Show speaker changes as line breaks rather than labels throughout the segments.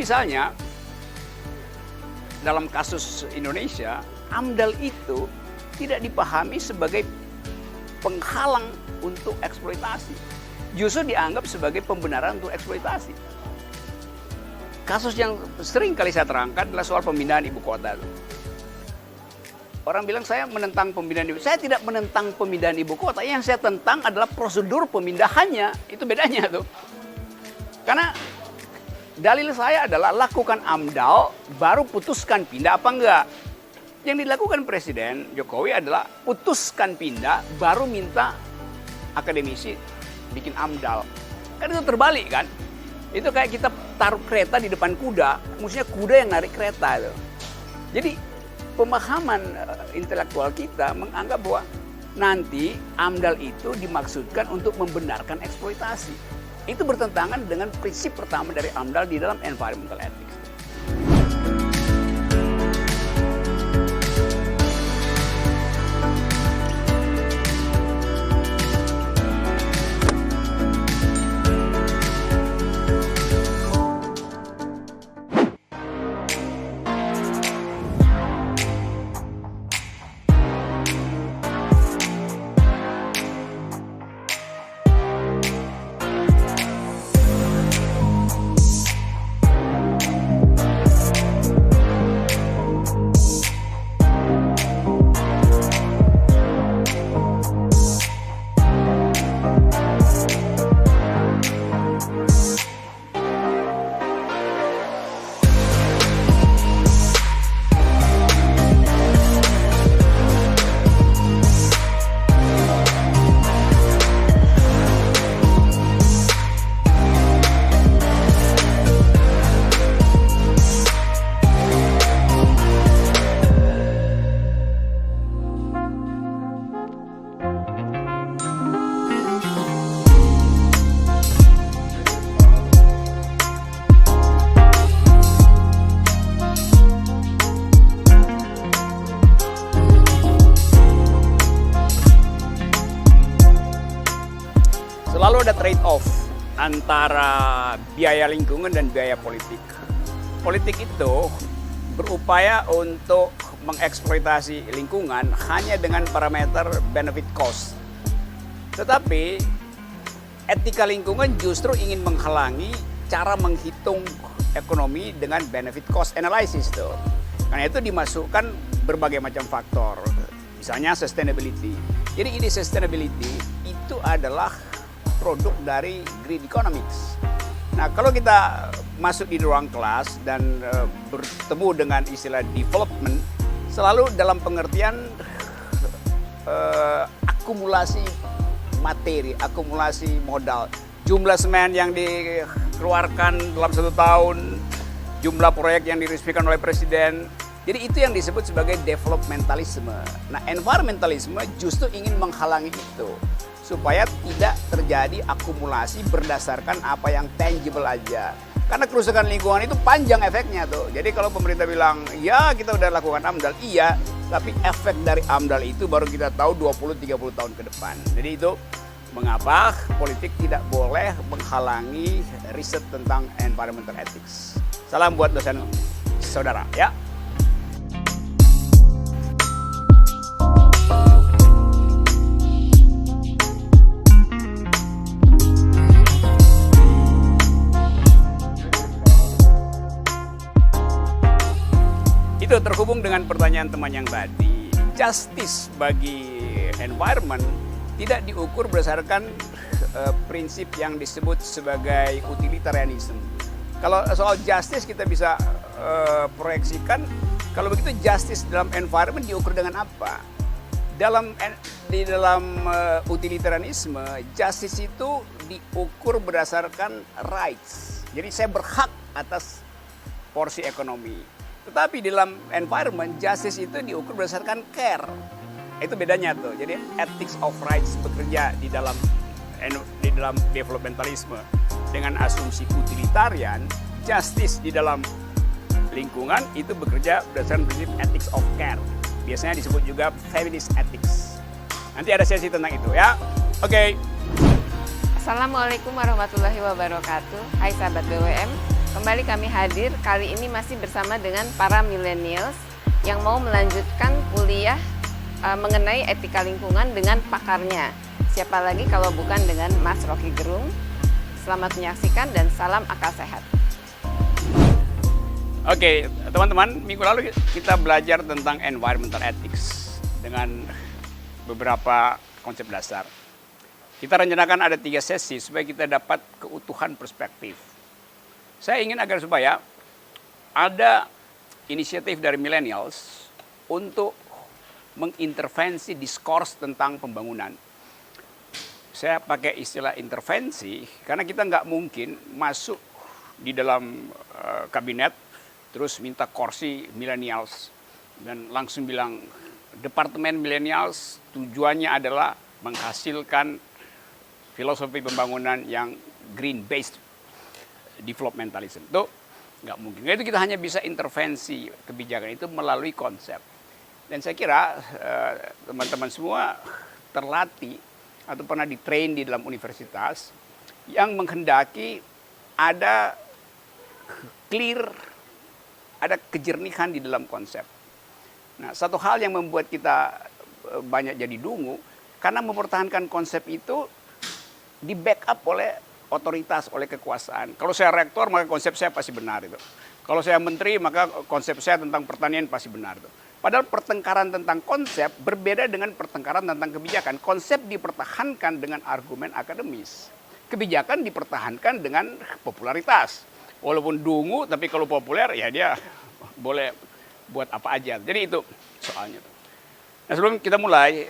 misalnya dalam kasus Indonesia, AMDAL itu tidak dipahami sebagai penghalang untuk eksploitasi. Justru dianggap sebagai pembenaran untuk eksploitasi. Kasus yang sering kali saya terangkan adalah soal pemindahan ibu kota. Orang bilang saya menentang pemindahan ibu kota. Saya tidak menentang pemindahan ibu kota. Yang saya tentang adalah prosedur pemindahannya. Itu bedanya tuh. Karena dalil saya adalah lakukan AMDAL, baru putuskan pindah apa enggak. Yang dilakukan Presiden Jokowi adalah putuskan pindah, baru minta akademisi bikin AMDAL. Kan itu terbalik kan? Itu kayak kita taruh kereta di depan kuda, maksudnya kuda yang narik kereta itu. Jadi pemahaman intelektual kita menganggap bahwa nanti AMDAL itu dimaksudkan untuk membenarkan eksploitasi. Itu bertentangan dengan prinsip pertama dari AMDAL di dalam environmental ethics. Selalu ada trade-off antara biaya lingkungan dan biaya politik. Politik itu berupaya untuk mengeksploitasi lingkungan hanya dengan parameter benefit cost. Tetapi etika lingkungan justru ingin menghalangi cara menghitung ekonomi dengan benefit cost analysis tuh. Karena itu dimasukkan berbagai macam faktor. Misalnya sustainability. Jadi ide sustainability itu adalah produk dari green economics. Nah, kalau kita masuk di ruang kelas dan bertemu dengan istilah development, selalu dalam pengertian akumulasi materi, akumulasi modal. Jumlah semen yang dikeluarkan dalam 1 tahun, jumlah proyek yang diresmikan oleh Presiden. Jadi itu yang disebut sebagai developmentalisme. Nah, environmentalisme justru ingin menghalangi itu, supaya tidak terjadi akumulasi berdasarkan apa yang tangible aja. Karena kerusakan lingkungan itu panjang efeknya tuh. Jadi kalau pemerintah bilang, ya kita udah lakukan AMDAL, iya. Tapi efek dari AMDAL itu baru kita tahu 20-30 tahun ke depan. Jadi itu mengapa politik tidak boleh menghalangi riset tentang environmental ethics. Salam buat dosen saudara ya. Itu terhubung dengan pertanyaan teman yang tadi. Justice bagi environment tidak diukur berdasarkan prinsip yang disebut sebagai utilitarianism. Kalau soal justice kita bisa proyeksikan, kalau begitu justice dalam environment diukur dengan apa? Di dalam utilitarianisme, justice itu diukur berdasarkan rights. Jadi saya berhak atas porsi ekonomi. Tetapi di dalam environment, justice itu diukur berdasarkan care. Itu bedanya tuh. Jadi ethics of rights bekerja di dalam developmentalisme. Dengan asumsi utilitarian, justice di dalam lingkungan itu bekerja berdasarkan prinsip ethics of care. Biasanya disebut juga feminist ethics. Nanti ada sesi tentang itu ya. Oke.
Assalamualaikum warahmatullahi wabarakatuh. Hai sahabat BWM. Kembali kami hadir, kali ini masih bersama dengan para millennials yang mau melanjutkan kuliah mengenai etika lingkungan dengan pakarnya. Siapa lagi kalau bukan dengan Mas Rocky Gerung. Selamat menyaksikan dan salam akal sehat.
Oke, teman-teman, minggu lalu kita belajar tentang environmental ethics dengan beberapa konsep dasar. Kita rencanakan ada 3 sesi supaya kita dapat keutuhan perspektif. Saya ingin agar supaya ada inisiatif dari millennials untuk mengintervensi diskurs tentang pembangunan. Saya pakai istilah intervensi karena kita nggak mungkin masuk di dalam kabinet terus minta kursi millennials dan langsung bilang departemen millennials tujuannya adalah menghasilkan filosofi pembangunan yang green based developmentalism. Itu nggak mungkin. Itu kita hanya bisa intervensi kebijakan itu melalui konsep. Dan saya kira teman-teman semua terlatih atau pernah di-train di dalam universitas yang menghendaki ada clear, ada kejernihan di dalam konsep. Nah, satu hal yang membuat kita banyak jadi dungu karena mempertahankan konsep itu di backup oleh otoritas, oleh kekuasaan. Kalau saya rektor, maka konsep saya pasti benar itu. Kalau saya menteri, maka konsep saya tentang pertanian pasti benar itu. Padahal pertengkaran tentang konsep berbeda dengan pertengkaran tentang kebijakan. Konsep dipertahankan dengan argumen akademis. Kebijakan dipertahankan dengan popularitas. Walaupun dungu, tapi kalau populer ya dia boleh buat apa aja. Jadi itu soalnya. Nah, sebelum kita mulai,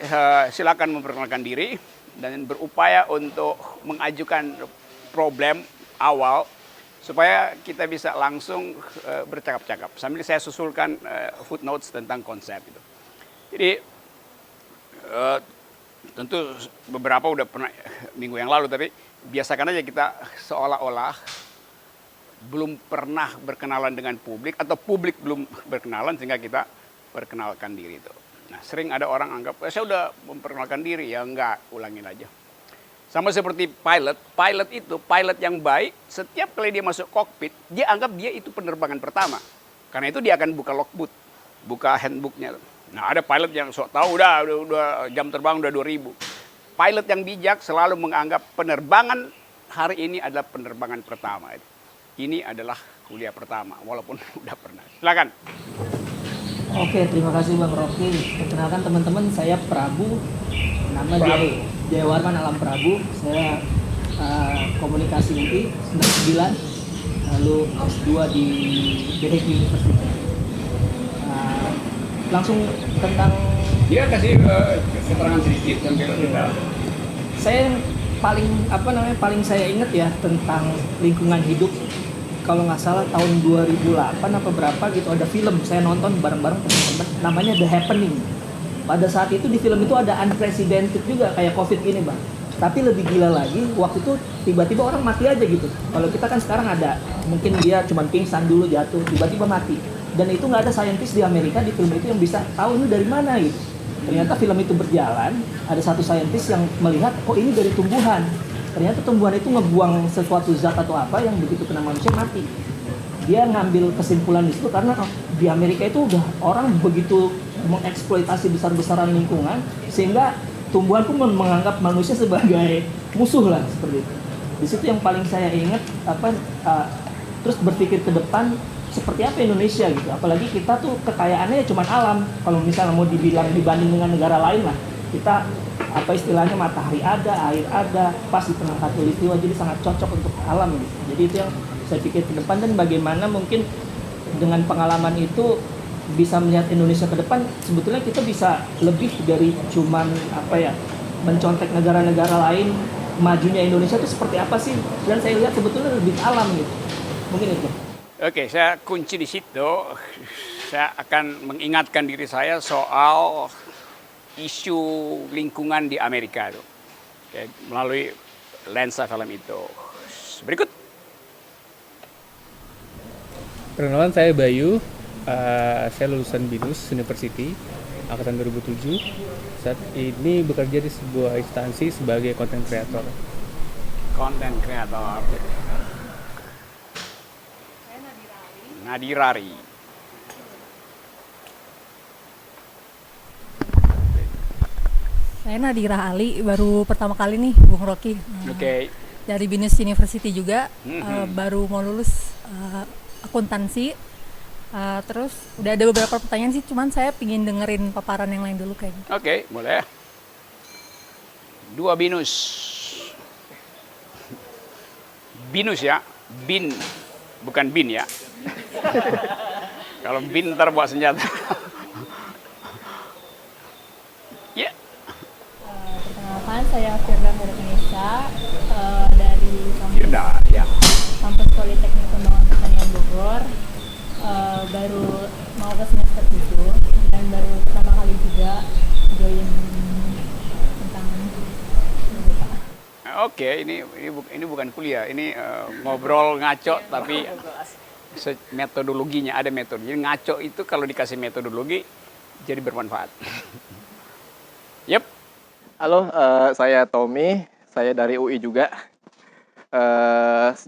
silakan memperkenalkan diri dan berupaya untuk mengajukan problem awal supaya kita bisa langsung bercakap-cakap sambil saya susulkan footnotes tentang konsep itu. Jadi tentu beberapa udah pernah minggu yang lalu, tapi biasakan aja kita seolah-olah belum pernah berkenalan dengan publik atau publik belum berkenalan sehingga kita perkenalkan diri itu. Nah, sering ada orang anggap saya udah memperkenalkan diri, ya enggak, ulangin aja. Sama seperti pilot yang baik, setiap kali dia masuk kokpit, dia anggap dia itu penerbangan pertama. Karena itu dia akan buka logbook, buka handbooknya. Nah, ada pilot yang sok tahu udah jam terbang udah 2000. Pilot yang bijak selalu menganggap penerbangan hari ini adalah penerbangan pertama. Ini adalah kuliah pertama, walaupun udah pernah. Silakan.
Oke, terima kasih Bang Rocky. Perkenalkan teman-teman, saya Prabu. Nama Jayawarman Alam Prabu. Saya komunikasi UI 99, lalu S2 di The Hague University. Langsung tentang
Dia kasih keterangan sedikit sambil kita.
Saya paling saya ingat ya tentang lingkungan hidup. Kalau nggak salah tahun 2008 apa berapa gitu ada film saya nonton bareng-bareng teman-teman namanya The Happening. Pada saat itu di film itu ada unprecedented juga kayak COVID gini Bang. Tapi lebih gila lagi waktu itu tiba-tiba orang mati aja gitu. Kalau kita kan sekarang ada mungkin dia cuma pingsan dulu jatuh tiba-tiba mati. Dan itu nggak ada saintis di Amerika di film itu yang bisa tahu ini dari mana gitu. Ternyata film itu berjalan ada satu saintis yang melihat oh ini dari tumbuhan. Ternyata tumbuhan itu ngebuang sesuatu zat atau apa yang begitu kena manusia mati. Dia ngambil kesimpulan di situ karena di Amerika itu udah orang begitu mengeksploitasi besar-besaran lingkungan sehingga tumbuhan pun menganggap manusia sebagai musuh lah seperti itu. Di situ yang paling saya ingat terus berpikir ke depan seperti apa Indonesia gitu. Apalagi kita tuh kekayaannya cuma alam. Kalau misalnya mau dibilang dibanding dengan negara lain lah kita apa istilahnya matahari ada, air ada, pas di tengah khatulistiwa jadi sangat cocok untuk alam gitu. Jadi itu yang saya pikir ke depan dan bagaimana mungkin dengan pengalaman itu bisa melihat Indonesia ke depan sebetulnya kita bisa lebih dari cuman mencontek negara-negara lain majunya Indonesia itu seperti apa sih dan saya lihat sebetulnya lebih alam gitu. Mungkin itu. Oke,
saya kunci di situ. Saya akan mengingatkan diri saya soal isu lingkungan di Amerika itu melalui lensa film itu. Berikut.
Perkenalan, saya Bayu. Saya lulusan BINUS University angkatan 2007. Saat ini bekerja di sebuah instansi sebagai content creator.
Content creator. Nadirari.
Saya Nadira Ali, baru pertama kali nih Bung Rocky.
Oke.
Dari Binus University juga,
Mhm.
baru mau lulus akuntansi. Terus udah ada beberapa pertanyaan sih, cuman saya pingin dengerin paparan yang lain dulu kayaknya.
Oke, boleh. Dua binus. Binus ya, bin, bukan bin ya. Kalau bin ntar bawa senjata. Ya,
Perkenalkan, saya Firda Indonesia dari
Firda, ya.
Kampus Politeknik Pengembangan Pertanian Bogor. Baru mau ke semester 7 dan baru pertama kali juga join tentang ini, Pak.
Oke, ini bukan kuliah, ini ngobrol ngaco tapi metodologinya ada metode. Jadi ngaco itu kalau dikasih metodologi jadi bermanfaat. Yep.
Halo, saya Tommy, saya dari UI juga,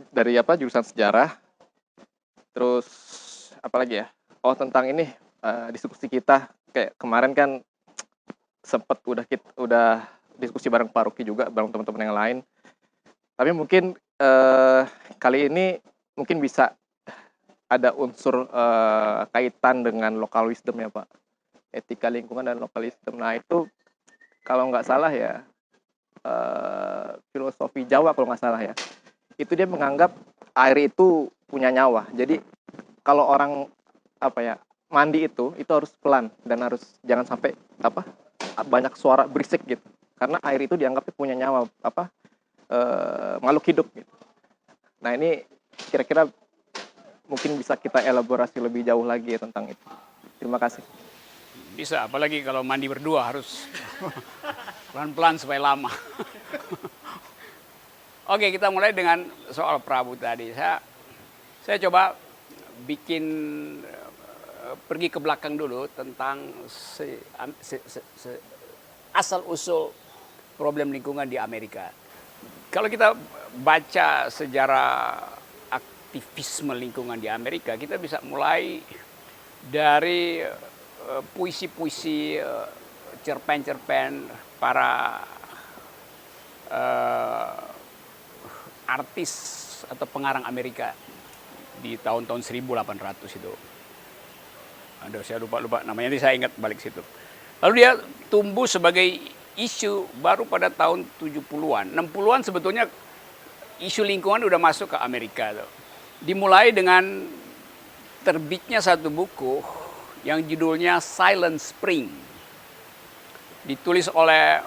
dari jurusan sejarah. Terus apa lagi ya? Oh, tentang ini diskusi kita kayak kemarin kan sempet udah diskusi bareng Pak Ruki juga, bareng teman-teman yang lain. Tapi mungkin kali ini mungkin bisa ada unsur kaitan dengan local wisdom ya Pak, etika lingkungan dan local wisdom. Nah itu kalau nggak salah ya filosofi Jawa kalau nggak salah ya, itu dia menganggap air itu punya nyawa. Jadi kalau orang mandi itu harus pelan dan harus jangan sampai banyak suara berisik gitu, karena air itu dianggapnya punya nyawa makhluk hidup gitu. Nah ini kira-kira mungkin bisa kita elaborasi lebih jauh lagi ya tentang itu. Terima kasih.
Bisa, apalagi kalau mandi berdua harus pelan-pelan supaya lama. Oke, kita mulai dengan soal Prabu tadi. Saya coba bikin pergi ke belakang dulu tentang asal-usul problem lingkungan di Amerika. Kalau kita baca sejarah aktivisme lingkungan di Amerika, kita bisa mulai dari puisi-puisi, cerpen-cerpen para artis atau pengarang Amerika di tahun-tahun 1800 itu. Aduh, saya lupa namanya, nanti saya ingat balik situ. Lalu dia tumbuh sebagai isu baru pada tahun 70-an. 60-an sebetulnya isu lingkungan udah masuk ke Amerika tuh. Dimulai dengan terbitnya satu buku yang judulnya Silent Spring. Ditulis oleh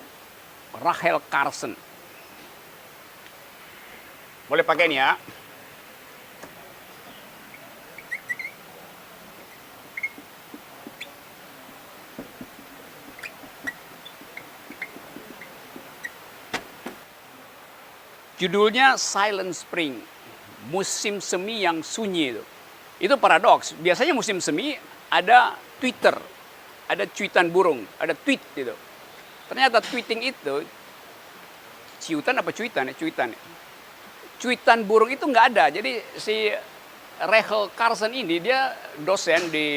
Rachel Carson. Boleh pakai ini ya. Judulnya Silent Spring, musim semi yang sunyi itu. Itu paradoks. Biasanya musim semi ada Twitter, ada cuitan burung, ada tweet gitu. Ternyata tweeting itu ciutan apa cuitan ya? Cuitan. Cuitan burung itu nggak ada. Jadi si Rachel Carson ini dia dosen di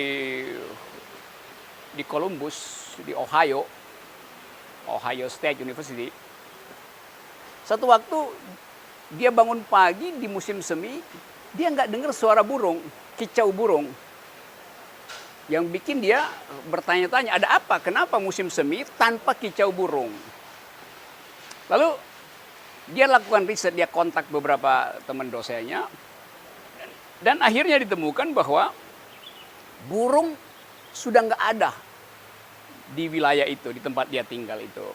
Columbus, di Ohio State University. Satu waktu dia bangun pagi di musim semi, dia nggak dengar suara burung, kicau burung. Yang bikin dia bertanya-tanya, ada apa? Kenapa musim semi tanpa kicau burung? Lalu dia lakukan riset, dia kontak beberapa teman dosennya, dan akhirnya ditemukan bahwa burung sudah nggak ada di wilayah itu, di tempat dia tinggal itu.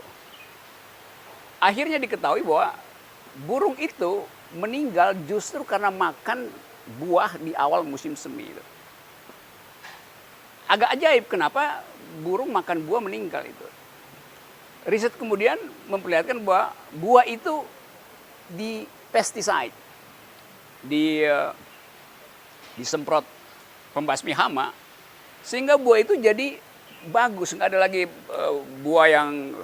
Akhirnya diketahui bahwa burung itu meninggal justru karena makan buah di awal musim semi itu. Agak ajaib kenapa burung makan buah meninggal itu. Riset kemudian memperlihatkan bahwa buah itu di pesticide, disemprot pembasmi hama, sehingga buah itu jadi bagus, nggak ada lagi buah yang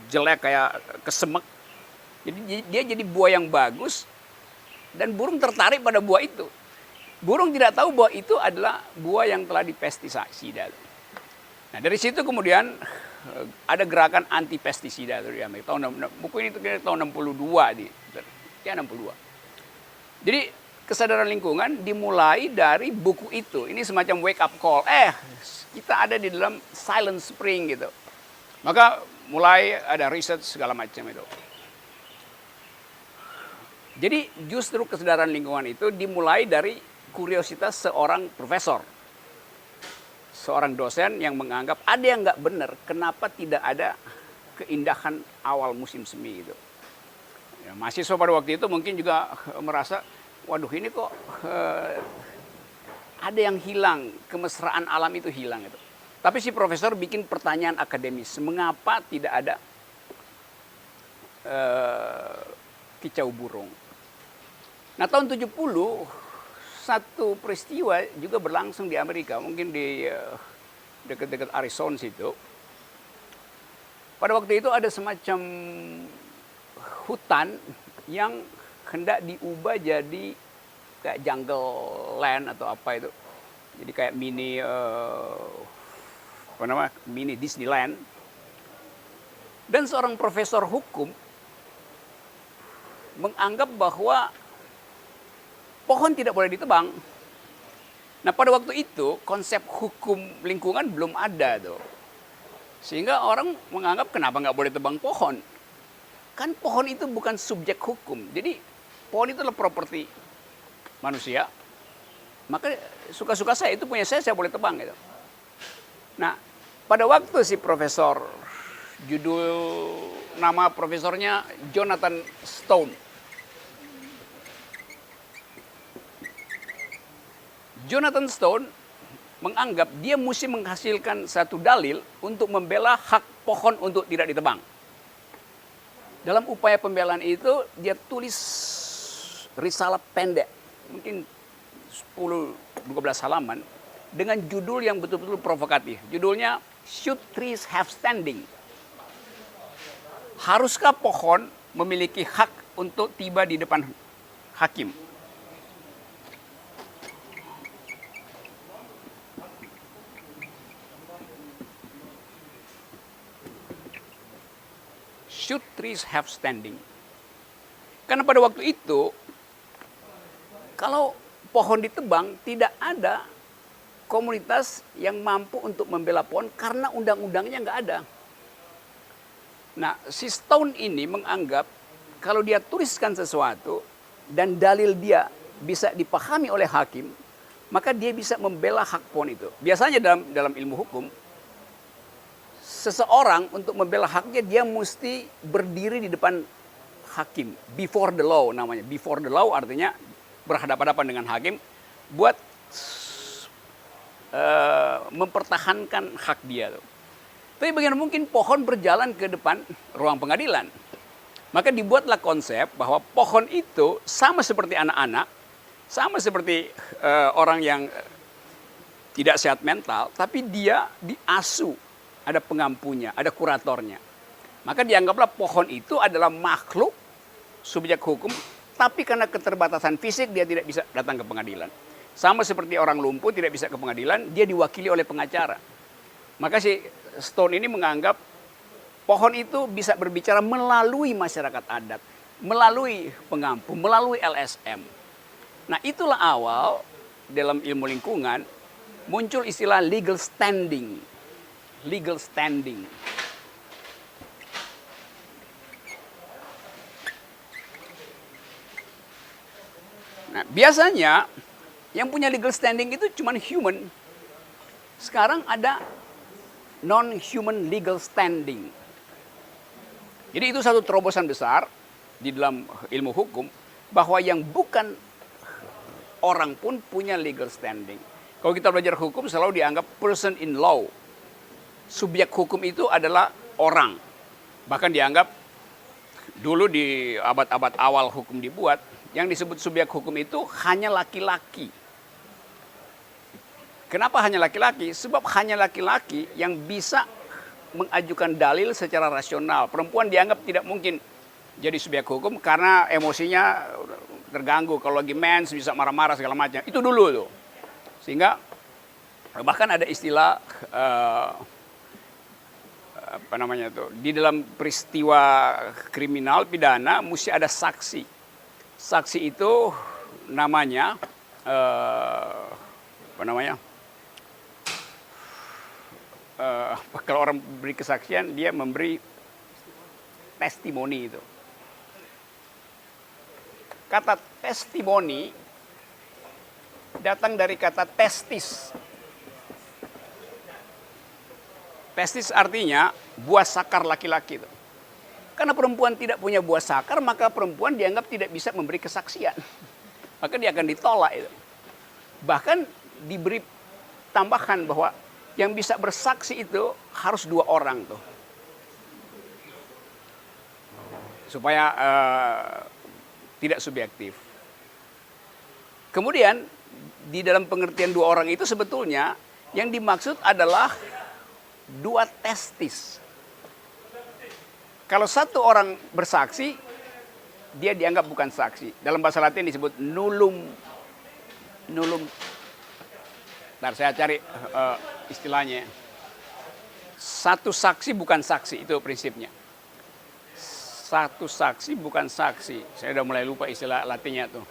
jelek kayak kesemek. Jadi dia jadi buah yang bagus dan burung tertarik pada buah itu. burung tidak tahu bahwa itu adalah buah yang telah dipestisida. Nah dari situ kemudian ada gerakan anti pestisida di Amerika. Buku ini tahun 62 ya 62. Jadi kesadaran lingkungan dimulai dari buku itu. Ini semacam wake up call. Kita ada di dalam silent spring gitu. Maka mulai ada riset segala macam itu. Jadi justru kesadaran lingkungan itu dimulai dari kuriositas seorang profesor. Seorang dosen yang menganggap ada yang nggak benar, kenapa tidak ada keindahan awal musim semi itu. Ya, mahasiswa pada waktu itu mungkin juga merasa, waduh ini kok ada yang hilang, kemesraan alam itu hilang itu. Tapi si profesor bikin pertanyaan akademis, mengapa tidak ada kicau burung. Nah tahun 70, satu peristiwa juga berlangsung di Amerika, mungkin di dekat-dekat Arizona situ. Pada waktu itu ada semacam hutan yang hendak diubah jadi kayak jungle land atau apa itu. Jadi kayak mini Disneyland. Dan seorang profesor hukum menganggap bahwa pohon tidak boleh ditebang. Nah pada waktu itu konsep hukum lingkungan belum ada tuh. Sehingga orang menganggap kenapa nggak boleh tebang pohon. Kan pohon itu bukan subjek hukum. Jadi pohon itu adalah properti manusia. Maka suka-suka saya, itu punya saya boleh tebang gitu. Nah pada waktu si profesor, nama profesornya Jonathan Stone. Jonathan Stone menganggap dia mesti menghasilkan satu dalil untuk membela hak pohon untuk tidak ditebang. Dalam upaya pembelaan itu dia tulis risalah pendek, mungkin 10-12 halaman dengan judul yang betul-betul provokatif. Judulnya Should Trees Have Standing? Haruskah pohon memiliki hak untuk tiba di depan hakim? Should trees have standing? Karena pada waktu itu, kalau pohon ditebang, tidak ada komunitas yang mampu untuk membela pohon karena undang-undangnya nggak ada. Nah, si Stone ini menganggap kalau dia tuliskan sesuatu dan dalil dia bisa dipahami oleh hakim, maka dia bisa membela hak pohon itu. Biasanya dalam ilmu hukum, seseorang untuk membela haknya dia mesti berdiri di depan hakim, before the law namanya. Before the law artinya berhadapan-hadapan dengan hakim buat mempertahankan hak dia. Tapi bagaimana mungkin pohon berjalan ke depan ruang pengadilan? Maka dibuatlah konsep bahwa pohon itu sama seperti anak-anak, sama seperti orang yang tidak sehat mental, tapi dia diasuh. Ada pengampunya, ada kuratornya. Maka dianggaplah pohon itu adalah makhluk subjek hukum, tapi karena keterbatasan fisik dia tidak bisa datang ke pengadilan. Sama seperti orang lumpuh tidak bisa ke pengadilan, dia diwakili oleh pengacara. Maka si Stone ini menganggap pohon itu bisa berbicara melalui masyarakat adat, melalui pengampu, melalui LSM. Nah itulah awal dalam ilmu lingkungan muncul istilah legal standing. Legal standing. Nah, biasanya yang punya legal standing itu cuma human. Sekarang ada non-human legal standing. Jadi itu satu terobosan besar di dalam ilmu hukum bahwa yang bukan orang pun punya legal standing. Kalau kita belajar hukum selalu dianggap person in law. Subjek hukum itu adalah orang. Bahkan dianggap dulu di abad-abad awal hukum dibuat, yang disebut subjek hukum itu hanya laki-laki. Kenapa hanya laki-laki? Sebab hanya laki-laki yang bisa mengajukan dalil secara rasional. Perempuan dianggap tidak mungkin jadi subjek hukum karena emosinya terganggu. Kalau lagi mens bisa marah-marah segala macam. Itu dulu tuh. Sehingga bahkan ada istilah apa namanya tuh, di dalam peristiwa kriminal pidana mesti ada saksi. Saksi itu namanya apa namanya? Kalau orang beri kesaksian dia memberi testimoni itu. Kata testimoni datang dari kata testis. Testis artinya buah sakar laki-laki itu. Karena perempuan tidak punya buah sakar, maka perempuan dianggap tidak bisa memberi kesaksian. Maka dia akan ditolak itu. Bahkan diberi tambahan bahwa yang bisa bersaksi itu harus 2 orang tuh. Supaya tidak subjektif. Kemudian di dalam pengertian 2 orang itu sebetulnya yang dimaksud adalah 2 testis. Kalau 1 orang bersaksi, dia dianggap bukan saksi. Dalam bahasa Latin disebut nullum. Ntar saya cari istilahnya. 1 saksi bukan saksi, itu prinsipnya. 1 saksi bukan saksi. Saya udah mulai lupa istilah Latinnya tuh.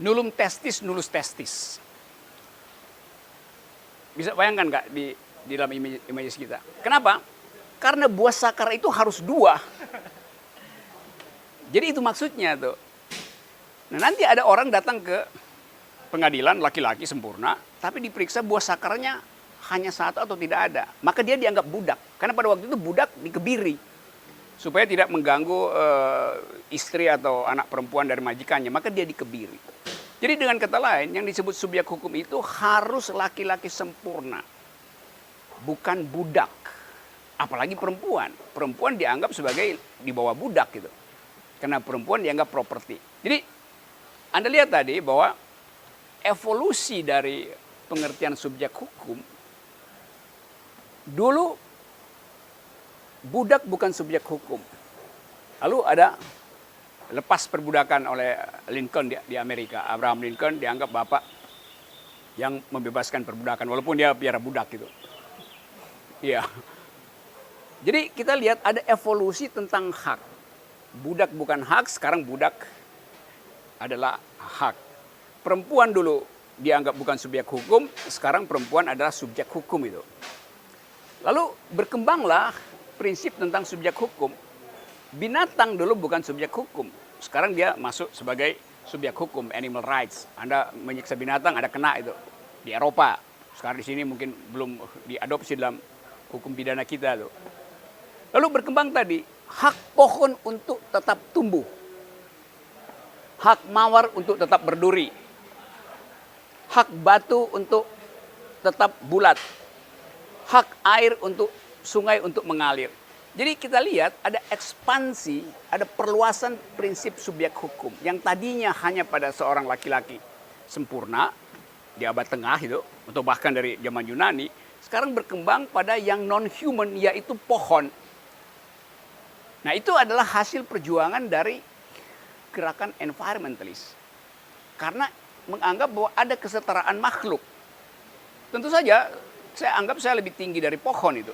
Nullum testis, nullus testis. Bisa bayangkan nggak di dalam imajinasi kita? Kenapa? Karena buah sakar itu harus 2. Jadi itu maksudnya tuh. Nah nanti ada orang datang ke pengadilan laki-laki sempurna, tapi diperiksa buah sakarnya hanya 1 atau tidak ada. Maka dia dianggap budak. Karena pada waktu itu budak dikebiri. Supaya tidak mengganggu istri atau anak perempuan dari majikannya. Maka dia dikebiri. Jadi dengan kata lain, yang disebut subjek hukum itu harus laki-laki sempurna. Bukan budak. Apalagi perempuan. Perempuan dianggap sebagai di bawah budak gitu. Karena perempuan dianggap properti. Jadi Anda lihat tadi bahwa evolusi dari pengertian subjek hukum, dulu budak bukan subjek hukum. Lalu ada lepas perbudakan oleh Lincoln di Amerika. Abraham Lincoln dianggap bapak yang membebaskan perbudakan, walaupun dia piara budak gitu. Iya. Jadi kita lihat ada evolusi tentang hak. Budak bukan hak, sekarang budak adalah hak. Perempuan dulu dianggap bukan subjek hukum, sekarang perempuan adalah subjek hukum itu. Lalu berkembanglah prinsip tentang subjek hukum. Binatang dulu bukan subjek hukum. Sekarang dia masuk sebagai subjek hukum, animal rights. Anda menyiksa binatang, ada kena itu. Di Eropa. Sekarang di sini mungkin belum diadopsi dalam hukum pidana kita tuh. Lalu berkembang tadi, hak pohon untuk tetap tumbuh. Hak mawar untuk tetap berduri. Hak batu untuk tetap bulat. Hak air untuk sungai untuk mengalir. Jadi kita lihat ada ekspansi, ada perluasan prinsip subjek hukum. Yang tadinya hanya pada seorang laki-laki sempurna, di abad tengah itu, atau bahkan dari zaman Yunani, sekarang berkembang pada yang non-human, yaitu pohon. Nah itu adalah hasil perjuangan dari gerakan environmentalis. Karena menganggap bahwa ada kesetaraan makhluk. Tentu saja, saya anggap saya lebih tinggi dari pohon itu.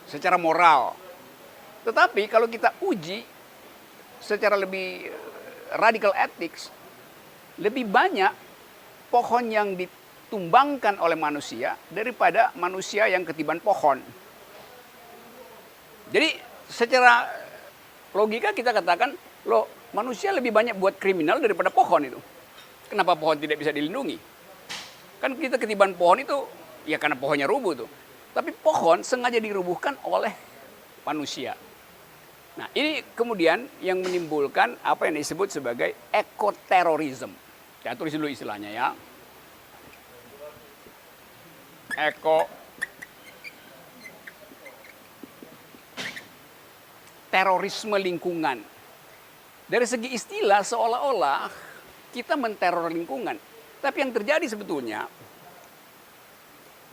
Secara moral. Tetapi kalau kita uji secara lebih radical ethics, lebih banyak pohon yang ditumbangkan oleh manusia daripada manusia yang ketiban pohon. Jadi secara logika kita katakan, loh manusia lebih banyak buat kriminal daripada pohon itu. Kenapa pohon tidak bisa dilindungi? Kan kita ketiban pohon itu ya karena pohonnya rubuh tuh. Tapi pohon sengaja dirubuhkan oleh manusia. Nah ini kemudian yang menimbulkan apa yang disebut sebagai ekoterorisme. Saya tulis dulu istilahnya ya. Terorisme lingkungan. Dari segi istilah seolah-olah kita menteror lingkungan. Tapi yang terjadi sebetulnya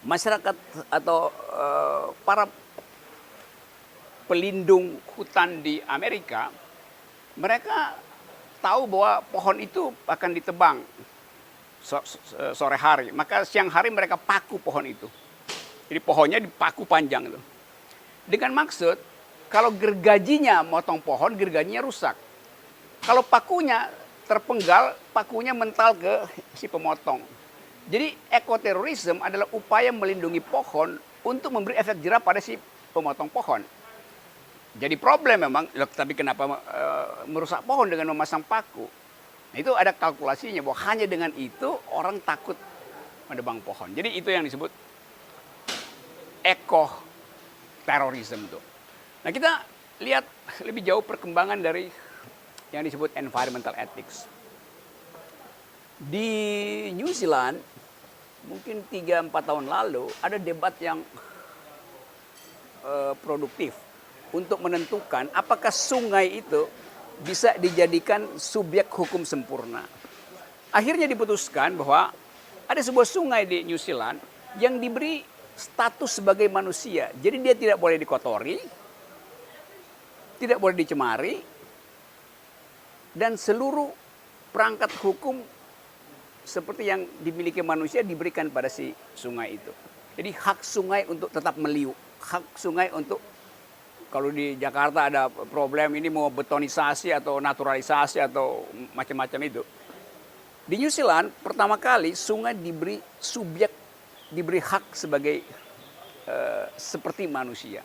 masyarakat atau para pelindung hutan di Amerika, mereka tahu bahwa pohon itu akan ditebang sore hari. Maka siang hari mereka paku pohon itu. Jadi pohonnya dipaku panjang itu. Dengan maksud, kalau gergajinya motong pohon, gergajinya rusak. Kalau pakunya terpenggal, pakunya mental ke si pemotong. Jadi ekoterorisme adalah upaya melindungi pohon untuk memberi efek jerah pada si pemotong pohon. Jadi problem memang, tapi kenapa merusak pohon dengan memasang paku? Nah, itu ada kalkulasinya bahwa hanya dengan itu orang takut menebang pohon. Jadi itu yang disebut ekoterorisme itu. Nah, kita lihat lebih jauh perkembangan dari yang disebut environmental ethics. Di New Zealand mungkin 3-4 tahun lalu ada debat yang produktif untuk menentukan apakah sungai itu bisa dijadikan subjek hukum sempurna. Akhirnya diputuskan bahwa ada sebuah sungai di New Zealand yang diberi status sebagai manusia. Jadi dia tidak boleh dikotori, tidak boleh dicemari, dan seluruh perangkat hukum seperti yang dimiliki manusia diberikan pada si sungai itu. Jadi hak sungai untuk tetap meliuk, hak sungai untuk, kalau di Jakarta ada problem ini mau betonisasi atau naturalisasi atau macam-macam itu. Di New Zealand pertama kali sungai diberi subjek, diberi hak sebagai seperti manusia.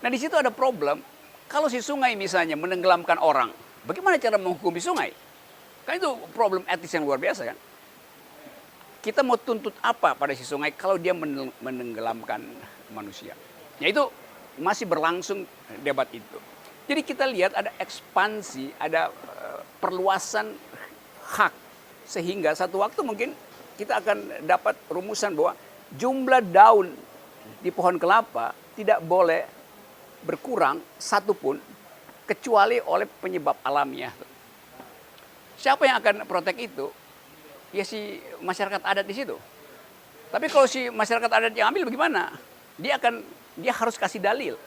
Nah di situ ada problem, kalau si sungai misalnya menenggelamkan orang, bagaimana cara menghukumi sungai? Kan itu problem etis yang luar biasa kan. Kita mau tuntut apa pada si sungai kalau dia menenggelamkan manusia? Ya itu masih berlangsung debat itu. Jadi kita lihat ada ekspansi, ada perluasan hak. Sehingga satu waktu mungkin kita akan dapat rumusan bahwa jumlah daun di pohon kelapa tidak boleh berkurang satupun kecuali oleh penyebab alamiah. Siapa yang akan protek itu? Ya si masyarakat adat di situ. Tapi kalau si masyarakat adat yang ambil bagaimana? Dia harus kasih dalil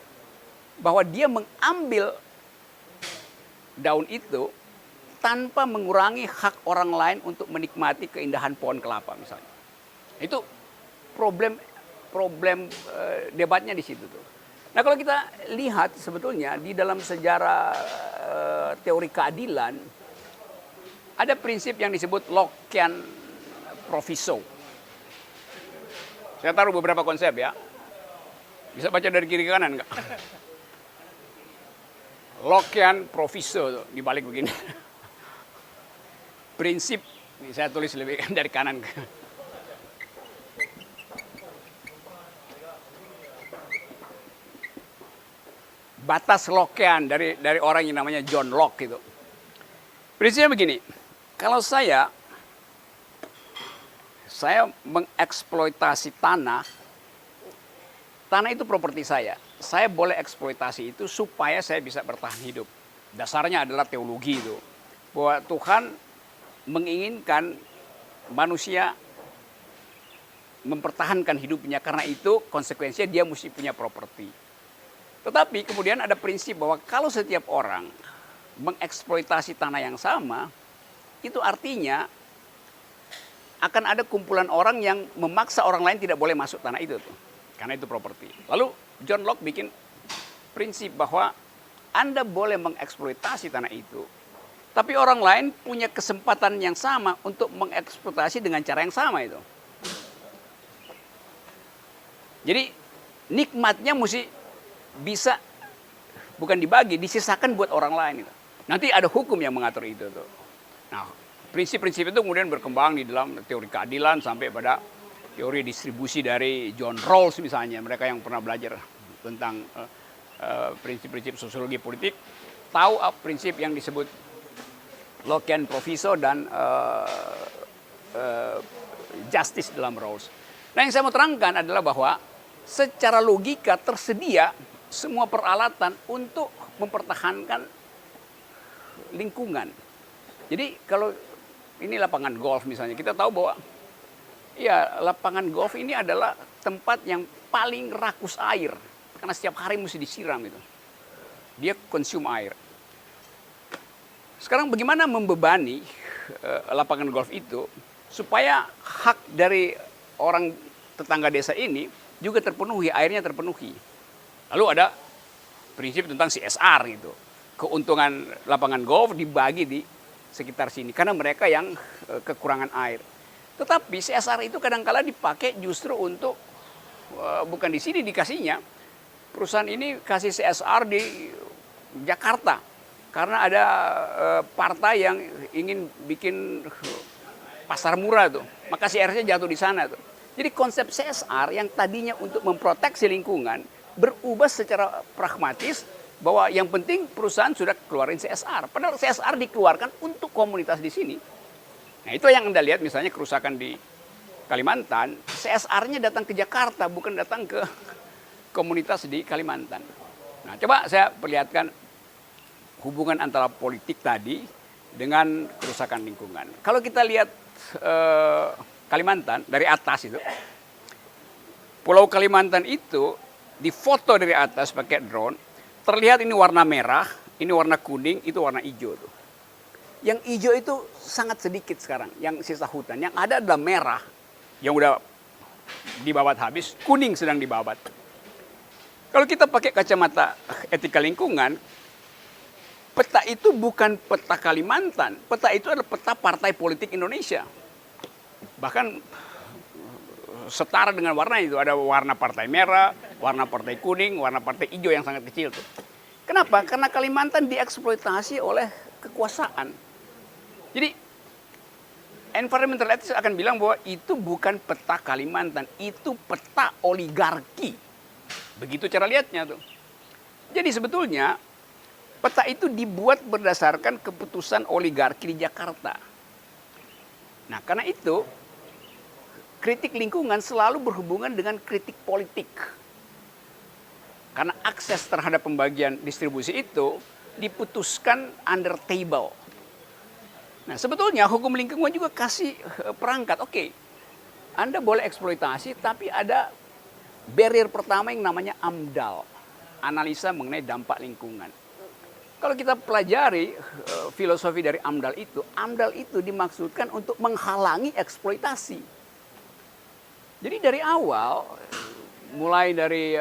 bahwa dia mengambil daun itu tanpa mengurangi hak orang lain untuk menikmati keindahan pohon kelapa misalnya. Itu problem debatnya di situ tuh. Nah kalau kita lihat sebetulnya di dalam sejarah teori keadilan ada prinsip yang disebut Lockean proviso. Saya taruh beberapa konsep ya. Bisa baca dari kiri ke kanan enggak? Lockean proviso di balik begini. Prinsip, saya tulis lebih dari kanan ke. Batas Lockean dari orang yang namanya John Locke itu. Prinsipnya begini, kalau saya mengeksploitasi tanah itu properti saya. Saya boleh eksploitasi itu supaya saya bisa bertahan hidup. Dasarnya adalah teologi itu. Bahwa Tuhan menginginkan manusia mempertahankan hidupnya. Karena itu konsekuensinya dia mesti punya properti. Tetapi kemudian ada prinsip bahwa kalau setiap orang mengeksploitasi tanah yang sama, itu artinya akan ada kumpulan orang yang memaksa orang lain tidak boleh masuk tanah itu tuh. Karena itu properti. Lalu John Locke bikin prinsip bahwa Anda boleh mengeksploitasi tanah itu, tapi orang lain punya kesempatan yang sama untuk mengeksploitasi dengan cara yang sama itu. Jadi nikmatnya mesti bisa bukan dibagi, disisakan buat orang lain itu. Nanti ada hukum yang mengatur itu tuh. Nah, prinsip-prinsip itu kemudian berkembang di dalam teori keadilan sampai pada teori distribusi dari John Rawls misalnya. Mereka yang pernah belajar tentang prinsip-prinsip sosiologi politik tahu prinsip yang disebut Lockean proviso dan justice dalam Rawls. Nah, yang saya mau terangkan adalah bahwa secara logika tersedia semua peralatan untuk mempertahankan lingkungan. Jadi kalau ini lapangan golf misalnya, kita tahu bahwa Ya, lapangan golf ini adalah tempat yang paling rakus air. Karena setiap hari mesti disiram itu. Dia konsum air. Sekarang bagaimana membebani lapangan golf itu supaya hak dari orang tetangga desa ini juga terpenuhi, airnya terpenuhi. Lalu ada prinsip tentang CSR gitu. Keuntungan lapangan golf dibagi di sekitar sini karena mereka yang kekurangan air. Tetapi CSR itu kadang-kala dipakai justru untuk bukan di sini dikasihnya. Perusahaan ini kasih CSR di Jakarta karena ada partai yang ingin bikin pasar murah tuh. Maka CSR-nya jatuh di sana tuh. Jadi konsep CSR yang tadinya untuk memproteksi lingkungan berubah secara pragmatis bahwa yang penting perusahaan sudah keluarin CSR. Padahal CSR dikeluarkan untuk komunitas di sini. Nah itu yang Anda lihat misalnya kerusakan di Kalimantan, CSR-nya datang ke Jakarta, bukan datang ke komunitas di Kalimantan. Nah coba saya perlihatkan hubungan antara politik tadi dengan kerusakan lingkungan. Kalau kita lihat Kalimantan dari atas itu, Pulau Kalimantan itu difoto dari atas pakai drone, terlihat ini warna merah, ini warna kuning, itu warna hijau tuh. Yang hijau itu sangat sedikit sekarang, yang sisa hutan. Yang ada adalah merah, yang udah dibabat habis, kuning sedang dibabat. Kalau kita pakai kacamata etika lingkungan, peta itu bukan peta Kalimantan, peta itu adalah peta partai politik Indonesia. Bahkan setara dengan warna itu, ada warna partai merah, warna partai kuning, warna partai hijau yang sangat kecil tuh. Kenapa? Karena Kalimantan dieksploitasi oleh kekuasaan. Jadi environmental ethics akan bilang bahwa itu bukan peta Kalimantan, itu peta oligarki. Begitu cara lihatnya tuh. Jadi sebetulnya peta itu dibuat berdasarkan keputusan oligarki di Jakarta. Nah karena itu kritik lingkungan selalu berhubungan dengan kritik politik. Karena akses terhadap pembagian distribusi itu diputuskan under table. Nah sebetulnya hukum lingkungan juga kasih perangkat, oke, Anda boleh eksploitasi tapi ada barrier pertama yang namanya AMDAL, analisa mengenai dampak lingkungan. Kalau kita pelajari filosofi dari AMDAL itu dimaksudkan untuk menghalangi eksploitasi. Jadi dari awal, mulai dari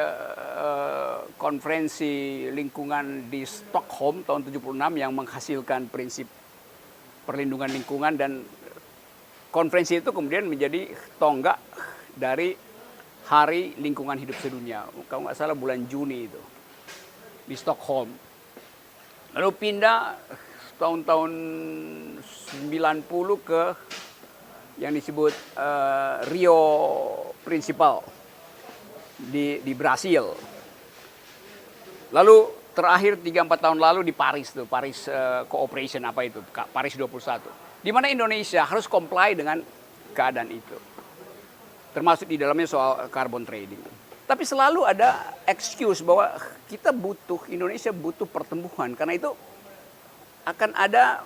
konferensi lingkungan di Stockholm tahun 76 yang menghasilkan prinsip perlindungan lingkungan, dan konferensi itu kemudian menjadi tonggak dari Hari Lingkungan Hidup Sedunia. Kalau nggak salah bulan Juni itu di Stockholm. Lalu pindah tahun-tahun 90 ke yang disebut Rio Principal di Brasil. Lalu terakhir 3-4 tahun lalu di Paris tuh, Paris Cooperation apa itu, Paris 21. Di mana Indonesia harus comply dengan keadaan itu. Termasuk di dalamnya soal carbon trading. Tapi selalu ada excuse bahwa kita Indonesia butuh pertumbuhan. Karena itu akan ada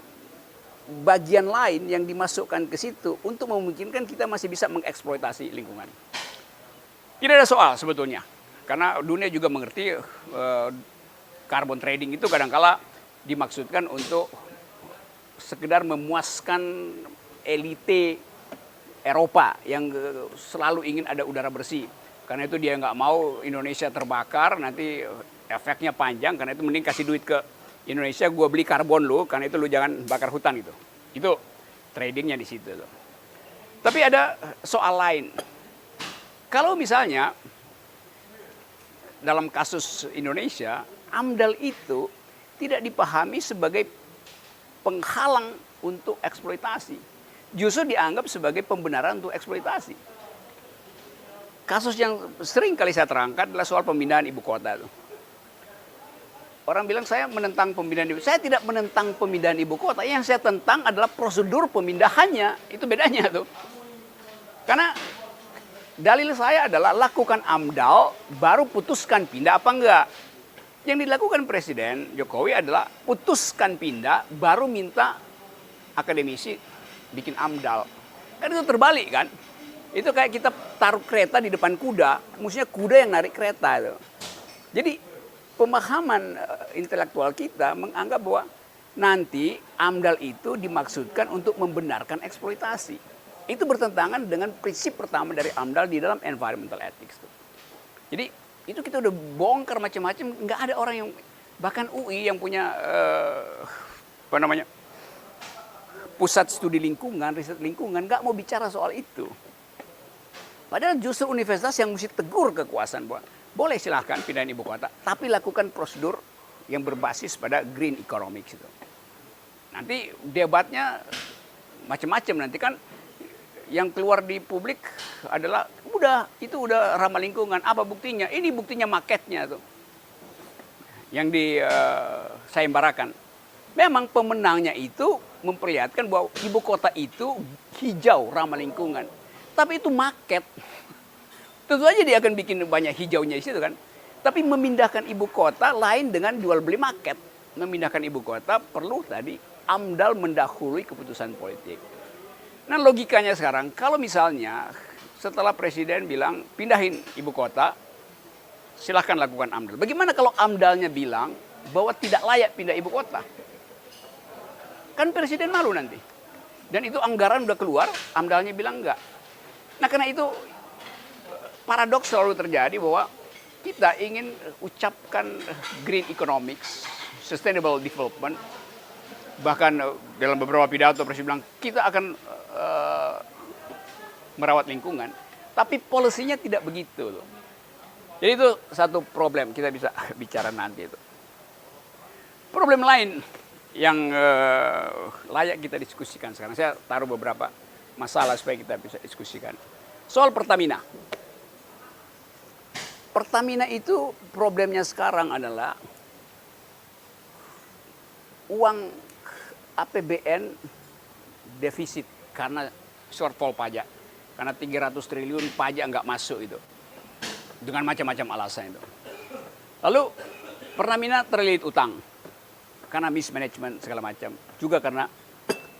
bagian lain yang dimasukkan ke situ untuk memungkinkan kita masih bisa mengeksploitasi lingkungan. Tidak ada soal sebetulnya. Karena dunia juga mengerti carbon trading itu kadangkala dimaksudkan untuk sekedar memuaskan elite Eropa yang selalu ingin ada udara bersih. Karena itu dia nggak mau Indonesia terbakar, nanti efeknya panjang. Karena itu mending kasih duit ke Indonesia, gue beli karbon lu, karena itu lu jangan bakar hutan gitu. Itu tradingnya di situ tuh. Tapi ada soal lain. Kalau misalnya dalam kasus Indonesia, AMDAL itu tidak dipahami sebagai penghalang untuk eksploitasi. Justru dianggap sebagai pembenaran untuk eksploitasi. Kasus yang sering kali saya terangkan adalah soal pemindahan ibu kota. Orang bilang saya menentang pemindahan ibu kota. Saya tidak menentang pemindahan ibu kota. Yang saya tentang adalah prosedur pemindahannya. Itu bedanya tuh. Karena dalil saya adalah lakukan AMDAL, baru putuskan pindah apa enggak. Yang dilakukan Presiden Jokowi adalah putuskan pindah, baru minta akademisi bikin AMDAL. Kan itu terbalik kan. Itu kayak kita taruh kereta di depan kuda, mestinya kuda yang narik kereta itu. Jadi pemahaman intelektual kita menganggap bahwa nanti AMDAL itu dimaksudkan untuk membenarkan eksploitasi. Itu bertentangan dengan prinsip pertama dari AMDAL di dalam environmental ethics. Jadi itu kita udah bongkar macam-macam, nggak ada orang yang, bahkan UI yang punya pusat studi lingkungan, riset lingkungan, nggak mau bicara soal itu. Padahal justru universitas yang mesti tegur kekuasaan bahwa boleh silahkan pindahin ibu kota, tapi lakukan prosedur yang berbasis pada green economics itu. Nanti debatnya macam-macam, nanti kan yang keluar di publik adalah itu udah ramah lingkungan. Apa buktinya? Ini buktinya maketnya tuh yang disayembarakan. Memang pemenangnya itu memperlihatkan bahwa ibu kota itu hijau, ramah lingkungan. Tapi itu maket. Tentu aja dia akan bikin banyak hijaunya di situ kan. Tapi memindahkan ibu kota lain dengan jual beli maket. Memindahkan ibu kota perlu tadi AMDAL mendahului keputusan politik. Nah logikanya sekarang, kalau misalnya setelah presiden bilang pindahin ibu kota, silahkan lakukan AMDAL. Bagaimana kalau AMDALnya bilang bahwa tidak layak pindah ibu kota? Kan presiden malu nanti. Dan itu anggaran udah keluar, AMDALnya bilang enggak. Nah karena itu paradoks selalu terjadi bahwa kita ingin ucapkan green economics, sustainable development. Bahkan dalam beberapa pidato presiden bilang kita akan merawat lingkungan. Tapi polisinya tidak begitu. Jadi itu satu problem, kita bisa bicara nanti itu. Problem lain yang layak kita diskusikan sekarang, saya taruh beberapa masalah supaya kita bisa diskusikan. Soal Pertamina. Pertamina itu problemnya sekarang adalah uang APBN defisit karena shortfall pajak. Karena 300 triliun pajak nggak masuk itu. Dengan macam-macam alasan itu. Lalu Pertamina terlilit utang. Karena mismanagement segala macam. Juga karena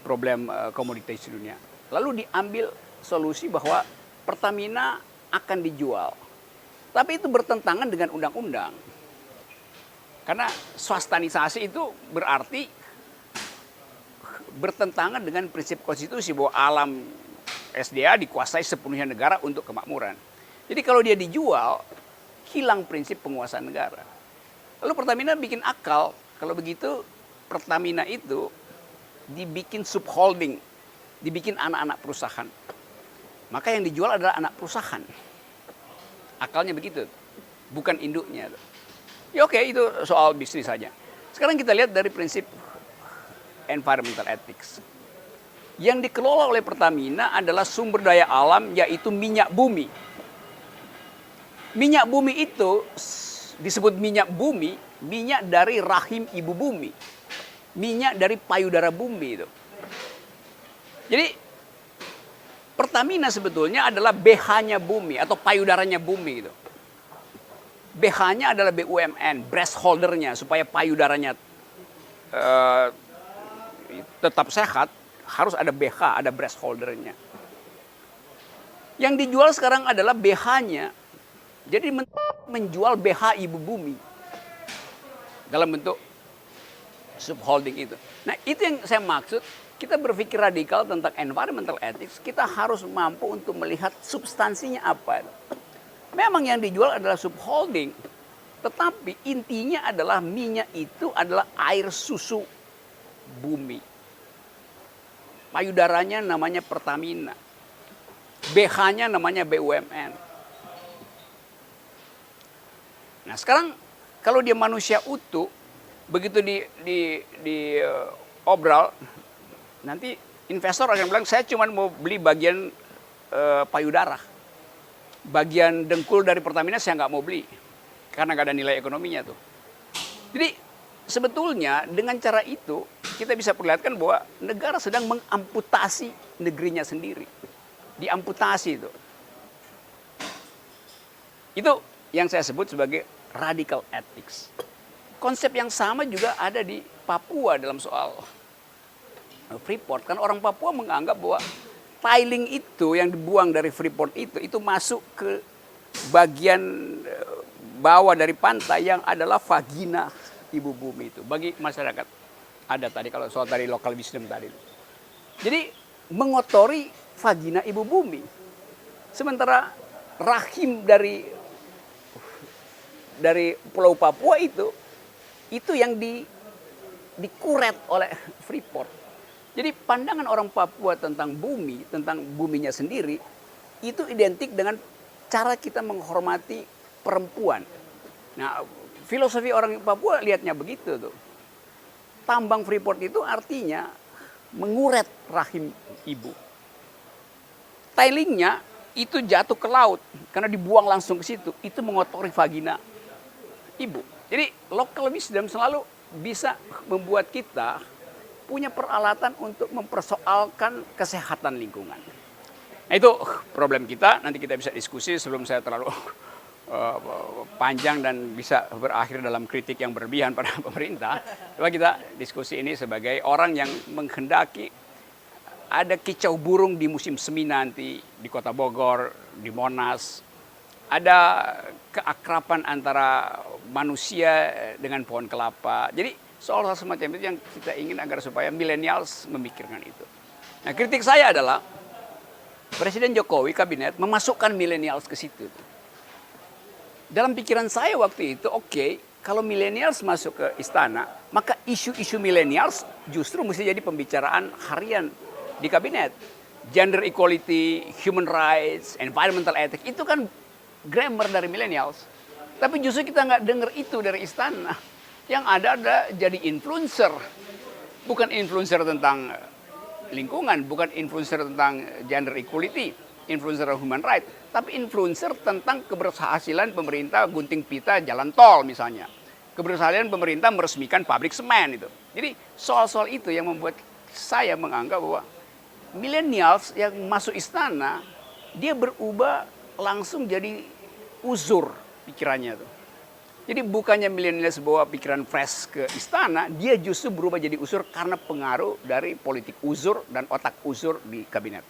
problem komoditas dunia. Lalu diambil solusi bahwa Pertamina akan dijual. Tapi itu bertentangan dengan undang-undang. Karena swastanisasi itu berarti bertentangan dengan prinsip konstitusi bahwa alam SDA dikuasai sepenuhnya negara untuk kemakmuran. Jadi kalau dia dijual, hilang prinsip penguasaan negara. Lalu Pertamina bikin akal, kalau begitu Pertamina itu dibikin subholding, dibikin anak-anak perusahaan. Maka yang dijual adalah anak perusahaan. Akalnya begitu, bukan induknya. Ya oke, itu soal bisnis saja. Sekarang kita lihat dari prinsip environmental ethics. Yang dikelola oleh Pertamina adalah sumber daya alam, yaitu minyak bumi. Minyak bumi itu disebut minyak bumi, minyak dari rahim ibu bumi. Minyak dari payudara bumi itu. Jadi Pertamina sebetulnya adalah BH-nya bumi atau payudaranya bumi itu. BH-nya adalah BUMN, breast holder-nya supaya payudaranya tetap sehat, harus ada BH, ada breast holder-nya. Yang dijual sekarang adalah BH-nya. Jadi menjual BH ibu bumi dalam bentuk subholding itu. Nah, itu yang saya maksud, kita berpikir radikal tentang environmental ethics, kita harus mampu untuk melihat substansinya apa. Memang yang dijual adalah subholding, tetapi intinya adalah minyak itu adalah air susu bumi. Payudaranya namanya Pertamina. BH-nya namanya BUMN. Nah sekarang kalau dia manusia utuh, begitu di obral, nanti investor akan bilang saya cuma mau beli bagian payudara. Bagian dengkul dari Pertamina saya nggak mau beli. Karena nggak ada nilai ekonominya tuh. Jadi sebetulnya dengan cara itu kita bisa perlihatkan bahwa negara sedang mengamputasi negerinya sendiri. Diamputasi itu. Itu yang saya sebut sebagai radical ethics. Konsep yang sama juga ada di Papua dalam soal Freeport. Kan orang Papua menganggap bahwa tiling itu yang dibuang dari Freeport itu masuk ke bagian bawah dari pantai yang adalah vagina ibu bumi itu. Bagi masyarakat ada tadi kalau soal tadi local wisdom tadi. Jadi mengotori vagina ibu bumi. Sementara rahim dari Pulau Papua itu yang dikuret oleh Freeport. Jadi pandangan orang Papua tentang bumi, tentang buminya sendiri, itu identik dengan cara kita menghormati perempuan. Nah, filosofi orang Papua lihatnya begitu tuh. Tambang Freeport itu artinya menguret rahim ibu. Tailingnya itu jatuh ke laut karena dibuang langsung ke situ. Itu mengotori vagina ibu. Jadi local wisdom selalu bisa membuat kita punya peralatan untuk mempersoalkan kesehatan lingkungan. Nah, itu problem kita, nanti kita bisa diskusi sebelum saya terlalu panjang dan bisa berakhir dalam kritik yang berlebihan pada pemerintah. Coba kita diskusi ini sebagai orang yang menghendaki ada kicau burung di musim semi nanti di Kota Bogor, di Monas. Ada keakraban antara manusia dengan pohon kelapa. Jadi soal semacam itu yang kita ingin agar supaya millennials memikirkan itu. Nah, kritik saya adalah Presiden Jokowi kabinet memasukkan millennials ke situ. Dalam pikiran saya waktu itu, oke, kalau millennials masuk ke istana, maka isu-isu millennials justru mesti jadi pembicaraan harian di kabinet. Gender equality, human rights, environmental ethics, itu kan grammar dari millennials. Tapi justru kita nggak dengar itu dari istana. Yang ada jadi influencer. Bukan influencer tentang lingkungan, bukan influencer tentang gender equality, influencer human rights, tapi influencer tentang keberhasilan pemerintah gunting pita jalan tol misalnya. Keberhasilan pemerintah meresmikan pabrik semen itu. Jadi soal-soal itu yang membuat saya menganggap bahwa millennials yang masuk istana, dia berubah langsung jadi uzur pikirannya tuh. Jadi bukannya milenials bawa pikiran fresh ke istana, dia justru berubah jadi uzur karena pengaruh dari politik uzur dan otak uzur di kabinet.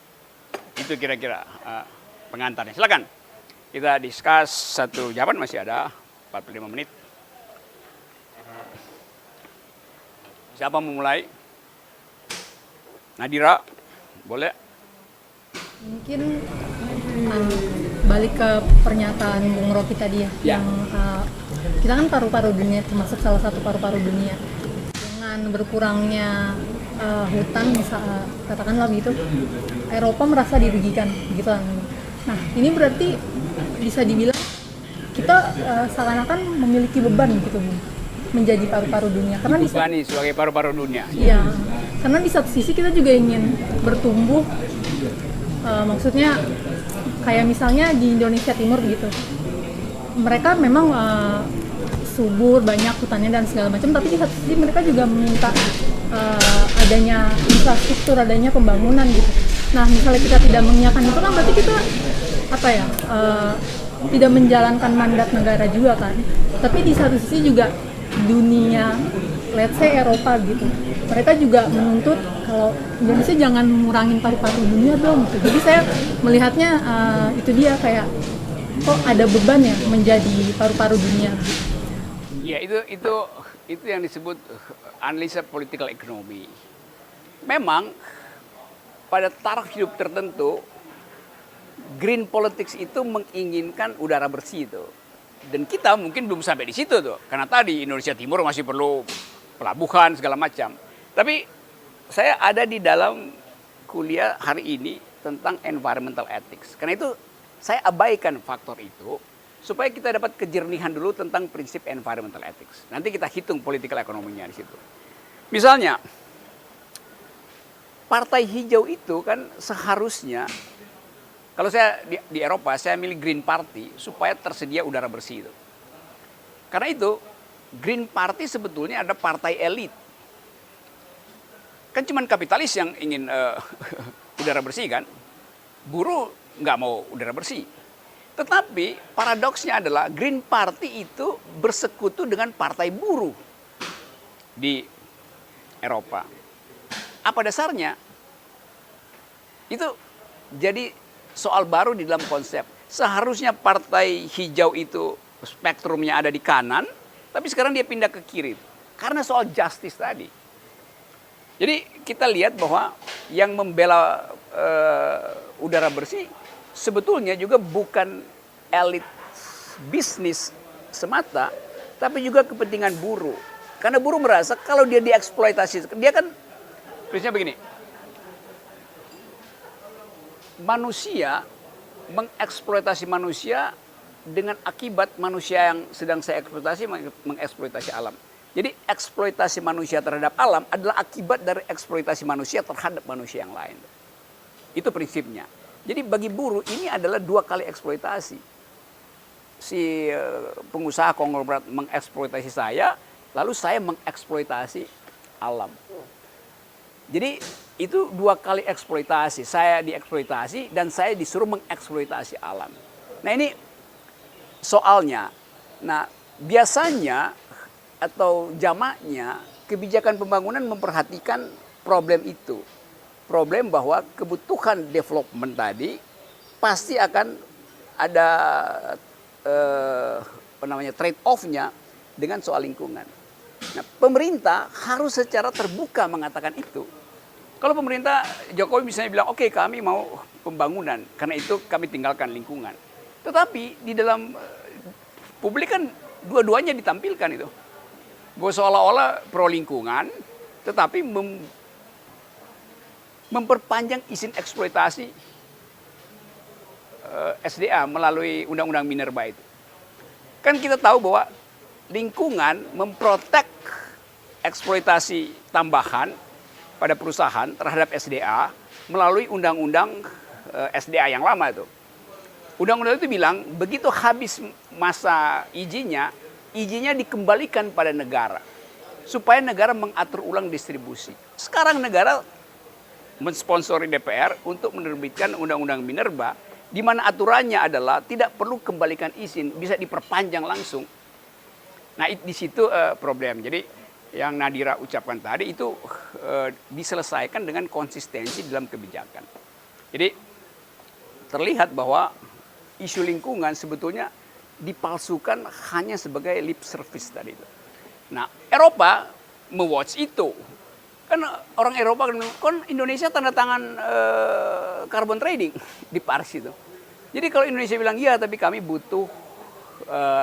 Itu kira-kira pengantarnya. Silakan kita discuss satu jawaban, masih ada 45 menit. Siapa mau mulai? Nadira, boleh?
Mungkin balik ke pernyataan Bung Rocky tadi ya. Yang kita kan paru-paru dunia, termasuk salah satu paru-paru dunia. Dengan berkurangnya hutan, katakanlah begitu, Eropa merasa dirugikan, gitu kan. Nah, ini berarti bisa dibilang kita seakan-akan memiliki beban gitu, Bung, menjadi paru-paru dunia. Karena
Dibebani sebagai paru-paru dunia.
Iya, karena di satu sisi kita juga ingin bertumbuh, maksudnya kayak misalnya di Indonesia Timur gitu. Mereka memang subur, banyak hutannya dan segala macam, tapi di satu sisi mereka juga meminta adanya infrastruktur, adanya pembangunan gitu. Nah, misalnya kita tidak mengiyakan itu kan berarti kita tidak menjalankan mandat negara juga kan. Tapi di satu sisi juga dunia, let's say Eropa gitu, mereka juga menuntut kalau Indonesia jangan ngurangin paru-paru dunia dong gitu. Jadi saya melihatnya itu dia kayak kok ada beban ya menjadi paru-paru dunia gitu.
Ya, itu yang disebut analisa political economy. Memang pada taraf hidup tertentu green politics itu menginginkan udara bersih itu. Dan kita mungkin belum sampai di situ tuh. Karena tadi Indonesia Timur masih perlu pelabuhan segala macam. Tapi saya ada di dalam kuliah hari ini tentang environmental ethics. Karena itu saya abaikan faktor itu supaya kita dapat kejernihan dulu tentang prinsip environmental ethics. Nanti kita hitung political ekonominya di situ. Misalnya Partai Hijau itu kan seharusnya, kalau saya di Eropa, saya milih Green Party supaya tersedia udara bersih itu. Karena itu, Green Party sebetulnya ada partai elit. Kan cuman kapitalis yang ingin udara bersih kan. Buruh nggak mau udara bersih. Tetapi paradoksnya adalah Green Party itu bersekutu dengan partai buruh di Eropa. Apa dasarnya? Itu jadi soal baru di dalam konsep. Seharusnya partai hijau itu spektrumnya ada di kanan, tapi sekarang dia pindah ke kiri. Karena soal justice tadi. Jadi kita lihat bahwa yang membela udara bersih sebetulnya juga bukan elit bisnis semata, tapi juga kepentingan buruh. Karena buruh merasa kalau dia dieksploitasi, dia kan prinsipnya begini. Manusia mengeksploitasi manusia dengan akibat manusia yang sedang saya eksploitasi mengeksploitasi alam. Jadi eksploitasi manusia terhadap alam adalah akibat dari eksploitasi manusia terhadap manusia yang lain. Itu prinsipnya. Jadi bagi buruh ini adalah 2 kali eksploitasi. Si pengusaha konglomerat mengeksploitasi saya, lalu saya mengeksploitasi alam. Jadi itu 2 kali eksploitasi. Saya dieksploitasi dan saya disuruh mengeksploitasi alam. Nah ini soalnya. Nah biasanya atau jamaknya kebijakan pembangunan memperhatikan problem itu. Problem bahwa kebutuhan development tadi pasti akan ada trade off-nya dengan soal lingkungan. Nah, pemerintah harus secara terbuka mengatakan itu. Kalau pemerintah Jokowi misalnya bilang, oke, kami mau pembangunan, karena itu kami tinggalkan lingkungan. Tetapi di dalam publik kan dua-duanya ditampilkan itu. Bahwa seolah-olah pro lingkungan, tetapi memperpanjang izin eksploitasi SDA melalui Undang-Undang Minerba itu. Kan kita tahu bahwa lingkungan memprotek eksploitasi tambahan pada perusahaan terhadap SDA melalui Undang-Undang SDA yang lama itu. Undang-undang itu bilang begitu habis masa izinnya dikembalikan pada negara supaya negara mengatur ulang distribusi. Sekarang negara mensponsori DPR untuk menerbitkan Undang-Undang Minerba di mana aturannya adalah tidak perlu kembalikan izin, bisa diperpanjang langsung. Nah, di situ problem. Jadi yang Nadira ucapkan tadi itu diselesaikan dengan konsistensi dalam kebijakan. Jadi terlihat bahwa isu lingkungan sebetulnya dipalsukan hanya sebagai lip service tadi itu. Nah, Eropa me-watch itu. Kan orang Eropa kan Indonesia tanda tangan carbon trading di Paris itu. Jadi kalau Indonesia bilang iya tapi kami butuh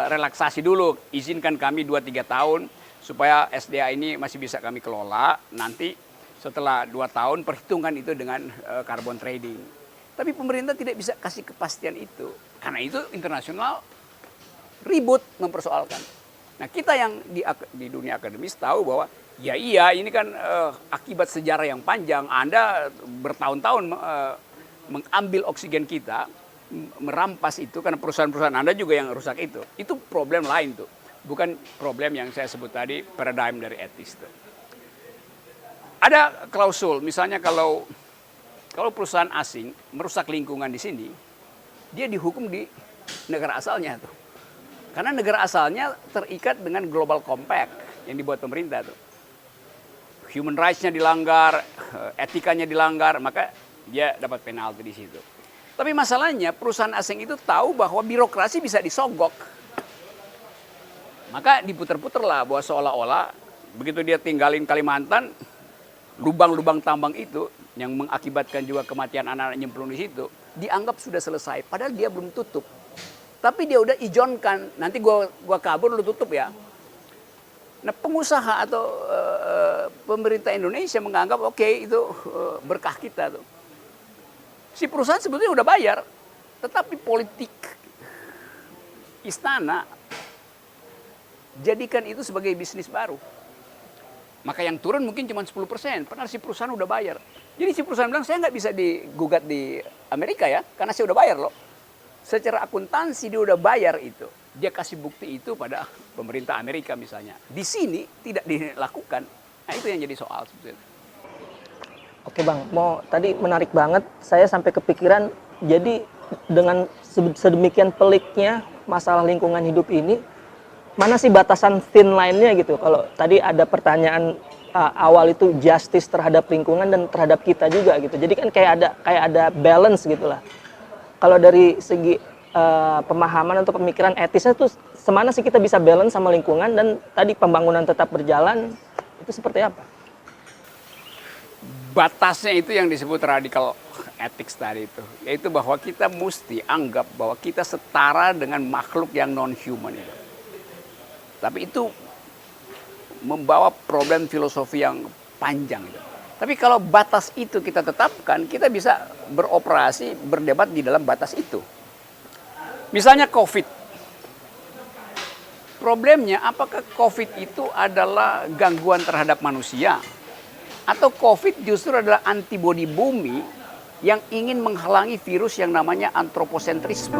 relaksasi dulu, izinkan kami 2-3 tahun supaya SDA ini masih bisa kami kelola, nanti setelah 2 tahun perhitungan itu dengan carbon trading. Tapi pemerintah tidak bisa kasih kepastian itu. Karena itu internasional ribut mempersoalkan. Nah kita yang di dunia akademis tahu bahwa ya iya ini kan akibat sejarah yang panjang. Anda bertahun-tahun mengambil oksigen kita, merampas itu karena perusahaan-perusahaan Anda juga yang rusak itu. Itu problem lain tuh. Bukan problem yang saya sebut tadi paradigm dari etis tuh. Ada klausul misalnya kalau perusahaan asing merusak lingkungan di sini, dia dihukum di negara asalnya tuh. Karena negara asalnya terikat dengan Global Compact yang dibuat pemerintah tuh. Human rights-nya dilanggar, etikanya dilanggar, maka dia dapat penalti di situ. Tapi masalahnya perusahaan asing itu tahu bahwa birokrasi bisa disogok. Maka diputer-puter lah bahwa seolah-olah begitu dia tinggalin Kalimantan, lubang-lubang tambang itu yang mengakibatkan juga kematian anak-anak nyemplung di situ, dianggap sudah selesai. Padahal dia belum tutup. Tapi dia udah ijonkan, nanti gua kabur lu tutup ya. Nah pengusaha atau pemerintah Indonesia menganggap oke, itu berkah kita tuh. Si perusahaan sebetulnya udah bayar, tetapi politik istana jadikan itu sebagai bisnis baru. Maka yang turun mungkin cuma 10%, padahal si perusahaan udah bayar. Jadi si perusahaan bilang saya nggak bisa digugat di Amerika ya, karena saya udah bayar loh. Secara akuntansi dia udah bayar itu. Dia kasih bukti itu pada pemerintah Amerika misalnya. Di sini tidak dilakukan. Nah itu yang jadi soal sebetulnya.
Oke Bang, tadi menarik banget. Saya sampai kepikiran, jadi dengan sedemikian peliknya masalah lingkungan hidup ini, mana sih batasan thin line-nya gitu? Kalau tadi ada pertanyaan awal itu justice terhadap lingkungan dan terhadap kita juga gitu. Jadi kan kayak ada balance gitulah. Kalau dari segi pemahaman atau pemikiran etisnya tuh semana sih kita bisa balance sama lingkungan, dan tadi pembangunan tetap berjalan itu seperti apa?
Batasnya itu yang disebut radical ethics tadi itu, yaitu bahwa kita mesti anggap bahwa kita setara dengan makhluk yang non-human itu. Tapi itu membawa problem filosofi yang panjang itu. Tapi kalau batas itu kita tetapkan, kita bisa beroperasi, berdebat di dalam batas itu. Misalnya COVID. Problemnya apakah COVID itu adalah gangguan terhadap manusia? Atau COVID justru adalah antibodi bumi yang ingin menghalangi virus yang namanya antroposentrisme.